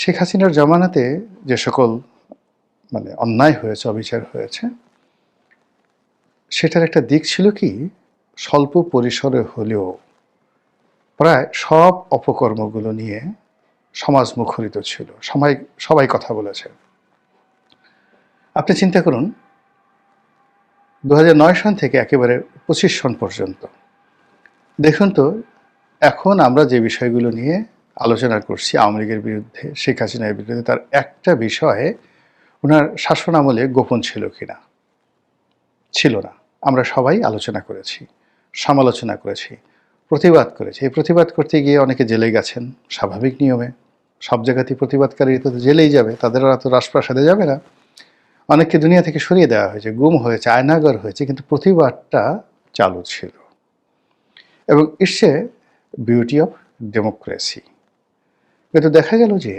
শেখ হাসিনার জমানাতে যে সকল অন্যায় হয়েছে, অবিচার হয়েছে, সেটার একটা দিক ছিল কি, স্বল্প পরিসরে হলেও প্রায় সব অপকর্মগুলো নিয়ে সমাজ মুখরিত ছিল। সবাই কথা বলেছে। আপনি চিন্তা করুন, 2009 সন থেকে একেবারে 25 সন পর্যন্ত দেখুন তো, এখন আমরা যে বিষয়গুলো নিয়ে আলোচনা করছি, আওয়ামী লীগের বিরুদ্ধে, শেখ হাসিনার বিরুদ্ধে, তার একটা বিষয়ে ওনার শাসন আমলে গোপন ছিল কিনা? ছিল না। আমরা সবাই আলোচনা করেছি, সমালোচনা করেছি, প্রতিবাদ করেছি। এই প্রতিবাদ করতে গিয়ে অনেকে জেলে গেছেন, স্বাভাবিক নিয়মে। সব জায়গাতেই প্রতিবাদকারী তো জেলেই যাবে, তাদের তো রাজপ্রাসাদে যাবে না। অনেককে দুনিয়া থেকে সরিয়ে দেওয়া হয়েছে, গুম হয়েছে, আয়নাগর হয়েছে, কিন্তু প্রতিবাদটা চালু ছিল। এবং it's a beauty of democracy. কিন্তু দেখা গেল যে